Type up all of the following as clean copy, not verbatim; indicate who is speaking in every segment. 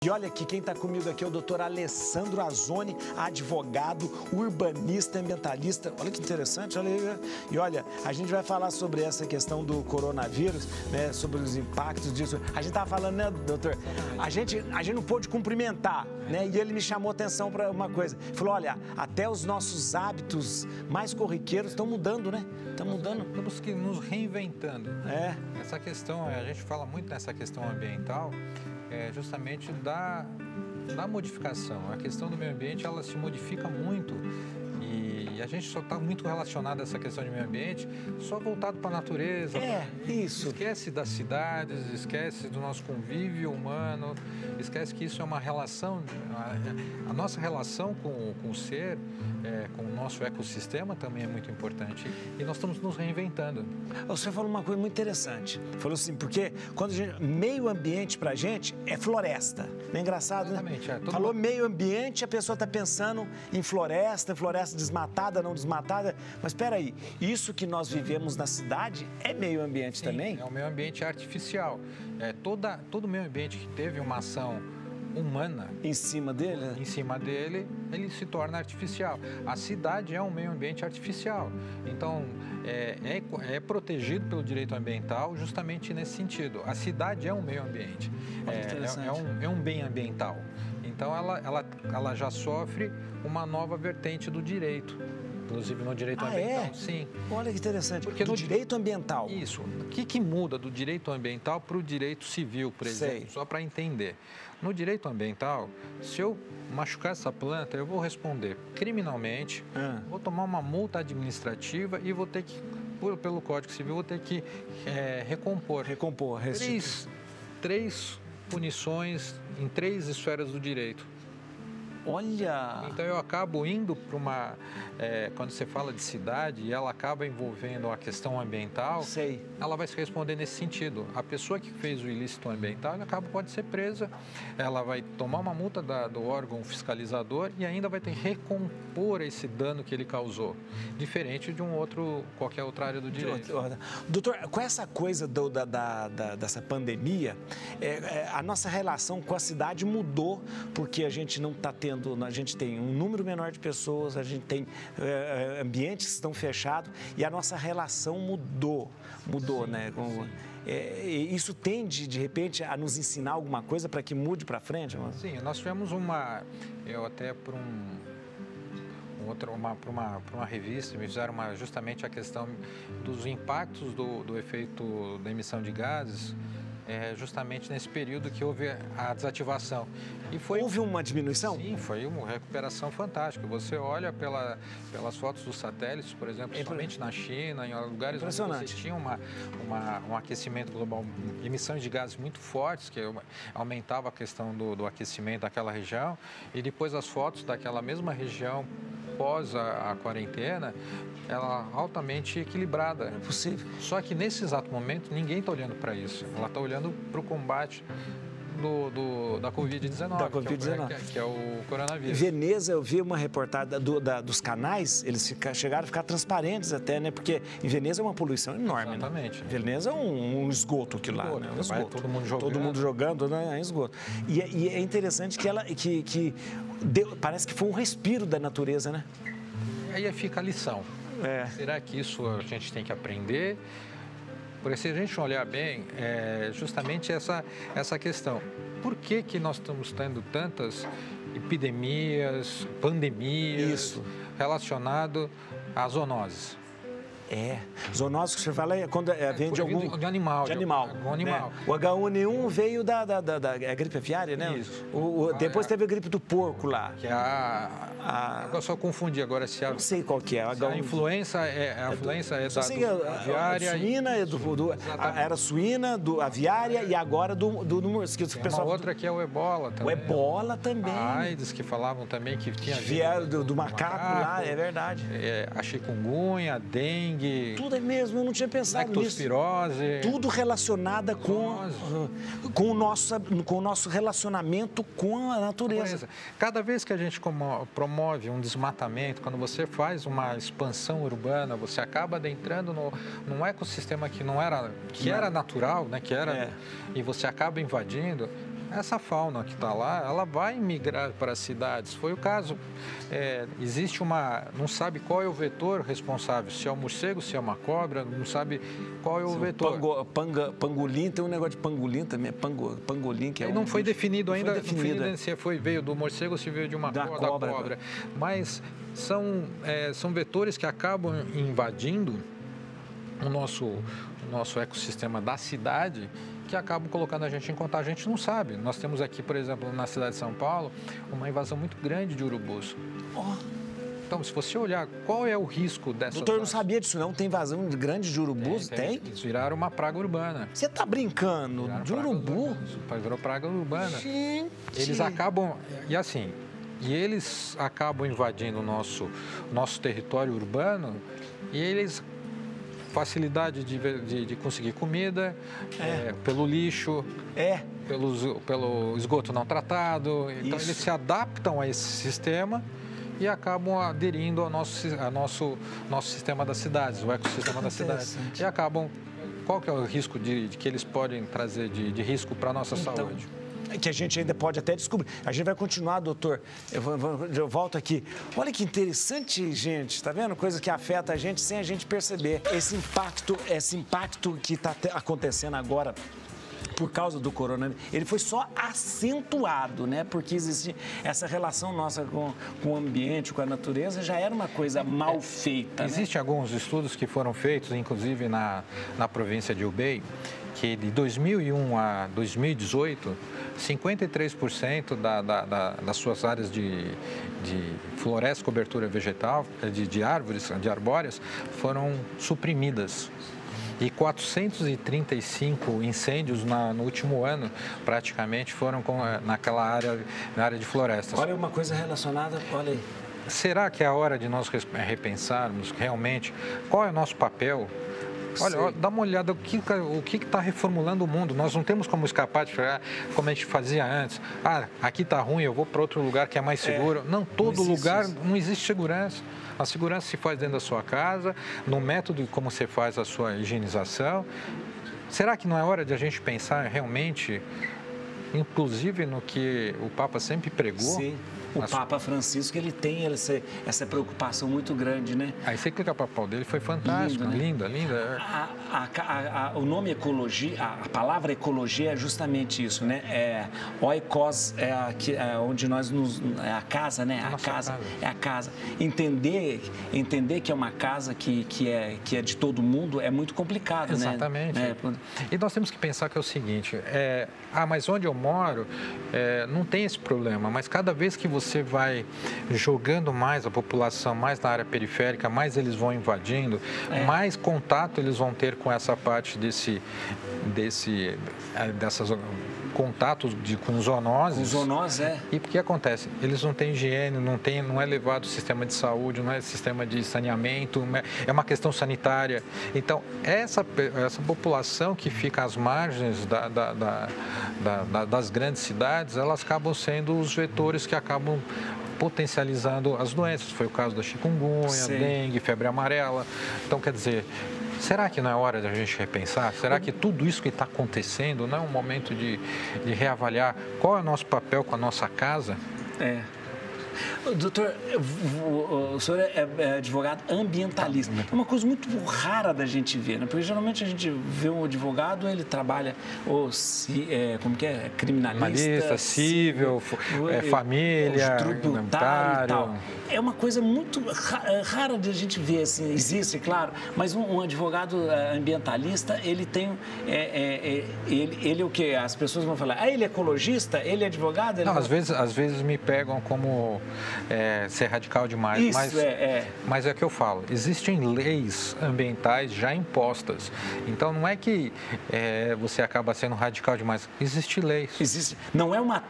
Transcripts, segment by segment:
Speaker 1: E olha aqui, quem está comigo aqui é o doutor Alessandro Azzoni, advogado, urbanista, ambientalista. Olha que interessante, olha aí. E olha, a gente vai falar sobre essa questão do coronavírus, né, sobre os impactos disso. A gente estava falando, né, doutor? A gente não pôde cumprimentar, né? E ele me chamou a atenção para uma coisa. Ele falou, olha, até os nossos hábitos mais corriqueiros estão mudando, né? Estão mudando.
Speaker 2: Temos que nos reinventando.
Speaker 1: É.
Speaker 2: Essa questão, a gente fala muito nessa questão ambiental, justamente da modificação. A questão do meio ambiente, ela se modifica muito e a gente só está muito relacionado a essa questão de meio ambiente, só voltado para a natureza.
Speaker 1: Isso.
Speaker 2: Esquece das cidades, esquece do nosso convívio humano, esquece que isso é uma relação, a nossa relação com o ser, com o nosso ecossistema também é muito importante e nós estamos nos reinventando.
Speaker 1: Você falou uma coisa muito interessante, falou assim, porque quando meio ambiente pra gente é floresta, não é engraçado,
Speaker 2: exatamente,
Speaker 1: né? Falou meio ambiente, a pessoa está pensando em floresta desmatada, não desmatada, mas espera aí, isso que nós vivemos na cidade é meio ambiente. Sim, também?
Speaker 2: É um meio ambiente artificial, todo meio ambiente que teve uma ação humana
Speaker 1: em cima dele, né?
Speaker 2: Em cima dele, ele se torna artificial. A cidade é um meio ambiente artificial. Então, é protegido pelo direito ambiental justamente nesse sentido. A cidade é um meio ambiente, é um bem ambiental. Então, ela já sofre uma nova vertente do direito. Inclusive no direito ambiental,
Speaker 1: é?
Speaker 2: Sim.
Speaker 1: Olha que interessante,
Speaker 2: porque
Speaker 1: no direito ambiental.
Speaker 2: Isso. O que muda do direito ambiental para o direito civil, por exemplo? Só para entender. No direito ambiental, se eu machucar essa planta, eu vou responder criminalmente, vou tomar uma multa administrativa e vou ter que, pelo Código Civil, vou ter que recompor. Três punições em 3 esferas do direito.
Speaker 1: Olha!
Speaker 2: Então eu acabo indo para uma... quando você fala de cidade e ela acaba envolvendo a questão ambiental, ela vai se responder nesse sentido. A pessoa que fez o ilícito ambiental, ela pode ser presa, ela vai tomar uma multa do órgão fiscalizador e ainda vai ter que recompor esse dano que ele causou, diferente de qualquer outra área do direito.
Speaker 1: Doutor, com essa coisa dessa pandemia, a nossa relação com a cidade mudou, porque a gente não está tendo, a gente tem um número menor de pessoas, a gente tem ambientes que estão fechados e a nossa relação mudou, sim, né? Isso tende, de repente, a nos ensinar alguma coisa para que mude para frente?
Speaker 2: Sim, nós tivemos eu até por uma revista, me fizeram justamente a questão dos impactos do efeito da emissão de gases, justamente nesse período que houve a desativação.
Speaker 1: Houve uma diminuição?
Speaker 2: Sim, foi uma recuperação fantástica. Você olha pelas fotos dos satélites, por exemplo, somente na China, em lugares onde você tinha um aquecimento global, emissões de gases muito fortes, que aumentava a questão do aquecimento daquela região, e depois as fotos daquela mesma região após a quarentena, ela altamente equilibrada.
Speaker 1: É possível.
Speaker 2: Só que nesse exato momento, ninguém está olhando para isso. Ela está olhando para o combate da Covid-19, que é o coronavírus.
Speaker 1: Em Veneza, eu vi uma reportagem dos canais, eles chegaram a ficar transparentes até, né? Porque em Veneza é uma poluição enorme,
Speaker 2: exatamente,
Speaker 1: né? Veneza é um esgoto aquilo lá, né?
Speaker 2: Todo mundo
Speaker 1: jogando, né? É esgoto. E é interessante que parece que foi um respiro da natureza, né?
Speaker 2: Aí fica a lição. Será que isso a gente tem que aprender? Porque se a gente olhar bem, justamente essa questão. Por que nós estamos tendo tantas epidemias, pandemias relacionadas à zoonoses?
Speaker 1: Zoonose que você fala quando vem de algum...
Speaker 2: De animal.
Speaker 1: Né? O H1N1 veio da gripe aviária, né?
Speaker 2: Isso.
Speaker 1: Depois teve a gripe do porco lá.
Speaker 2: Que eu só confundi agora se
Speaker 1: não sei qual que é.
Speaker 2: A influenza da aviária.
Speaker 1: A suína, era suína, aviária e agora do mosquito.
Speaker 2: Tem uma outra que é o ebola também.
Speaker 1: O ebola também.
Speaker 2: A AIDS, que falavam também que tinha...
Speaker 1: Vieram do macaco lá, é verdade.
Speaker 2: A chikungunya, a dengue.
Speaker 1: Tudo é mesmo, eu não tinha pensado nisso.
Speaker 2: Leptospirose.
Speaker 1: Tudo relacionado com o nosso relacionamento com a natureza.
Speaker 2: Cada vez que a gente promove um desmatamento, quando você faz uma expansão urbana, você acaba adentrando num ecossistema que era natural, né? E você acaba invadindo. essa fauna que está lá, ela vai migrar para as cidades. Foi o caso. Existe não sabe qual é o vetor responsável, se é um morcego, se é uma cobra, não sabe qual é o vetor.
Speaker 1: Pangolim, tem um negócio de pangolim também, pangolim, que é
Speaker 2: não foi definido ainda, se veio do morcego ou se veio de uma cobra. Mas são vetores que acabam invadindo o nosso ecossistema da cidade, que acabam colocando a gente em contato. A gente não sabe. Nós temos aqui, por exemplo, na cidade de São Paulo, uma invasão muito grande de urubus. Então, se você olhar, qual é o risco dessa...
Speaker 1: Doutor, eu não sabia disso não. Tem invasão grande de urubus? Tem?
Speaker 2: Eles viraram uma praga urbana.
Speaker 1: Você está brincando? De urubu?
Speaker 2: Virou praga urbana.
Speaker 1: Gente!
Speaker 2: Eles acabam... E eles acabam invadindo o nosso território urbano e eles... Facilidade de conseguir comida, pelo lixo, pelo esgoto não tratado. Então, eles se adaptam a esse sistema e acabam aderindo ao nosso sistema das cidades, o ecossistema das cidades. E acabam... Qual que é o risco que eles podem trazer de risco para a nossa saúde?
Speaker 1: Que a gente ainda pode até descobrir. A gente vai continuar, doutor. Eu volto aqui. Olha que interessante, gente. Tá vendo? Coisa que afeta a gente sem a gente perceber. Esse impacto que está acontecendo agora por causa do coronavírus, ele foi só acentuado, né? Porque existe essa relação nossa com o ambiente, com a natureza, já era uma coisa mal feita.
Speaker 2: Existem alguns estudos que foram feitos, inclusive na província de Hubei, que de 2001 a 2018, 53% das suas áreas de floresta, cobertura vegetal, de árvores, de arbóreas, foram suprimidas. E 435 incêndios no último ano, praticamente, foram na área de florestas.
Speaker 1: Olha uma coisa relacionada, olha aí.
Speaker 2: Será que é a hora de nós repensarmos realmente qual é o nosso papel? Olha, dá uma olhada o que está reformulando o mundo. Nós não temos como escapar de chegar como a gente fazia antes. Aqui está ruim, eu vou para outro lugar que é mais seguro. Não, todo lugar não existe segurança. A segurança se faz dentro da sua casa, no método como você faz a sua higienização. Será que não é hora de a gente pensar realmente, inclusive no que o Papa sempre pregou?
Speaker 1: Sim. O Papa Francisco, ele tem essa preocupação muito grande, né?
Speaker 2: A encíclica papal dele foi fantástica, linda.
Speaker 1: O nome ecologia, a palavra ecologia é justamente isso, né? Oikos onde nós é a casa, né? É a casa. Entender que é uma casa que é de todo mundo é muito complicado,
Speaker 2: Exatamente.
Speaker 1: né?
Speaker 2: E nós temos que pensar que é o seguinte, mas onde eu moro não tem esse problema, mas cada vez que você vai jogando mais a população, mais na área periférica, mais eles vão invadindo, mais contato eles vão ter com essa parte dessas contatos com zoonoses.
Speaker 1: Com zoonoses,
Speaker 2: E o que acontece? Eles não têm higiene, não é levado o sistema de saúde, não é sistema de saneamento, é uma questão sanitária. Então, essa população que fica às margens das grandes cidades, elas acabam sendo os vetores que acabam potencializando as doenças. Foi o caso da chikungunya, dengue, febre amarela. Então, quer dizer, será que não é hora de a gente repensar? Será que tudo isso que está acontecendo não é um momento de reavaliar qual é o nosso papel com a nossa casa?
Speaker 1: Doutor, o senhor é advogado ambientalista. É uma coisa muito rara da gente ver, né? Porque geralmente a gente vê um advogado, ele trabalha criminalista,
Speaker 2: civil, família,
Speaker 1: tributário e tal. É uma coisa muito rara de a gente ver, assim, existe, claro, mas um advogado ambientalista, ele tem, ele o quê? As pessoas vão falar, ele é ecologista, ele é advogado?
Speaker 2: Não, às vezes me pegam como ser radical demais, mas é que eu falo, existem leis ambientais já impostas, então não é que você acaba sendo radical demais, existe leis.
Speaker 1: Não é uma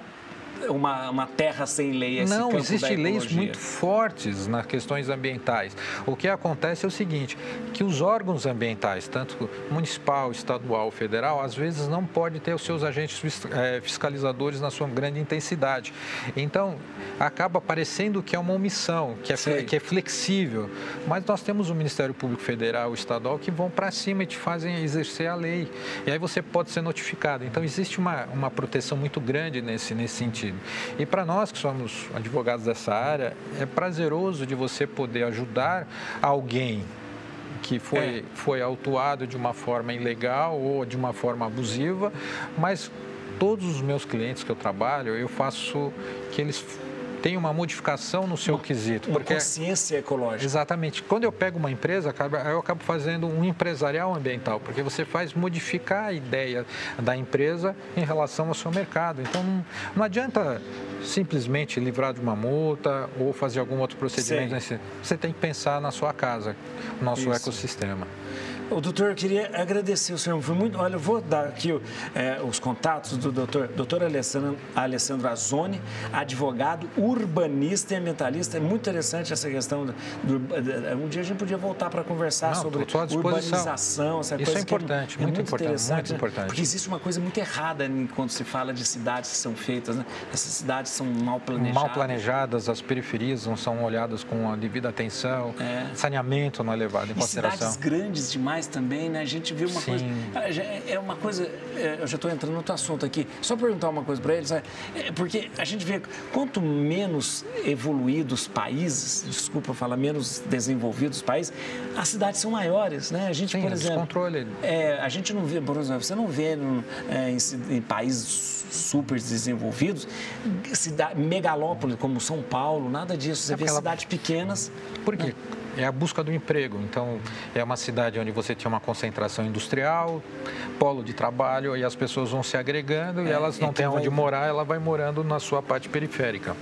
Speaker 1: uma terra sem lei.
Speaker 2: Não, existem leis muito fortes nas questões ambientais. O que acontece é o seguinte, que os órgãos ambientais, tanto municipal, estadual, federal, às vezes não pode ter os seus agentes fiscalizadores na sua grande intensidade. Então, acaba parecendo que é uma omissão, que é flexível. Mas nós temos o Ministério Público Federal e Estadual que vão para cima e te fazem exercer a lei. E aí você pode ser notificado. Então, existe uma proteção muito grande nesse sentido. E para nós que somos advogados dessa área, é prazeroso de você poder ajudar alguém que foi autuado de uma forma ilegal ou de uma forma abusiva, mas todos os meus clientes que eu trabalho, eu faço que eles tem uma modificação no seu quesito.
Speaker 1: Porque consciência ecológica.
Speaker 2: Exatamente. Quando eu pego uma empresa, eu acabo fazendo um empresarial ambiental, porque você faz modificar a ideia da empresa em relação ao seu mercado. Então, não adianta simplesmente livrar de uma multa ou fazer algum outro procedimento. Você tem que pensar na sua casa, no nosso ecossistema.
Speaker 1: Doutor, eu queria agradecer o senhor. Foi muito. Olha, eu vou dar aqui os contatos do doutor Alessandro Azzoni, advogado, urbanista e ambientalista. É muito interessante essa questão. Um dia a gente podia voltar para conversar sobre urbanização, essa coisa.
Speaker 2: Isso é importante, muito interessante.
Speaker 1: Porque existe uma coisa muito errada quando se fala de cidades que são feitas, né? Essas cidades são mal planejadas.
Speaker 2: Mal planejadas, as periferias não são olhadas com a devida atenção, saneamento não é levado em consideração.
Speaker 1: Cidades grandes demais também, né? A gente viu uma coisa... É uma coisa... Eu já estou entrando no outro assunto aqui. Só perguntar uma coisa para eles, porque a gente vê quanto menos evoluídos países, desculpa falar, menos desenvolvidos países, as cidades são maiores, né? A gente, por exemplo...
Speaker 2: descontrole.
Speaker 1: A gente não vê, por exemplo, você não vê em países super desenvolvidos, megalópolis como São Paulo, nada disso. Você vê cidades pequenas...
Speaker 2: Por quê? É a busca do emprego. Então, é uma cidade onde você tinha uma concentração industrial, polo de trabalho, e as pessoas vão se agregando e elas não têm onde morar, ela vai morando na sua parte periférica.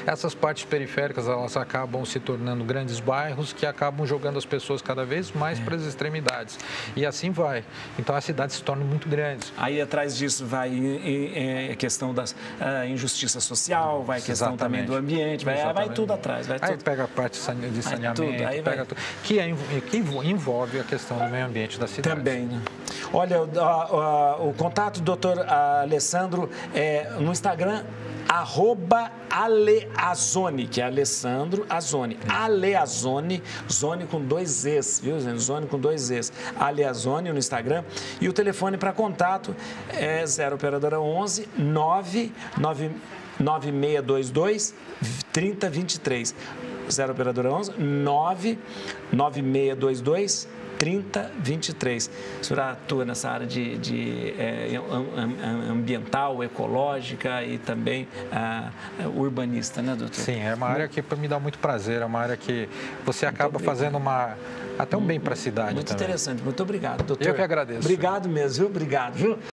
Speaker 2: Essas partes periféricas, elas acabam se tornando grandes bairros que acabam jogando as pessoas cada vez mais para as extremidades. E assim vai. Então, as cidades se tornam muito grandes.
Speaker 1: Aí, atrás disso, vai a questão da injustiça social, vai a questão também do ambiente, vai tudo atrás.
Speaker 2: Aí pega a parte de saneamento, pega tudo, que envolve a questão do meio ambiente da cidade.
Speaker 1: Também, né? Olha, o contato do doutor Alessandro no Instagram, @AleAzzoni, que é Alessandro Azzoni. AleAzzoni, Zone com 2 Es, viu, gente? Zone com 2 Es. AleAzzoni no Instagram. E o telefone para contato é 0 operadora 11 99622 3023. 0 operadora 11 99622 3023. A senhora atua nessa área de ambiental, ecológica e também urbanista, né, doutor?
Speaker 2: Sim, é uma área que me dá muito prazer, é uma área que você acaba fazendo até um bem para a cidade.
Speaker 1: Muito interessante, muito obrigado, doutor.
Speaker 2: Eu que agradeço.
Speaker 1: Obrigado mesmo, viu? Obrigado, viu?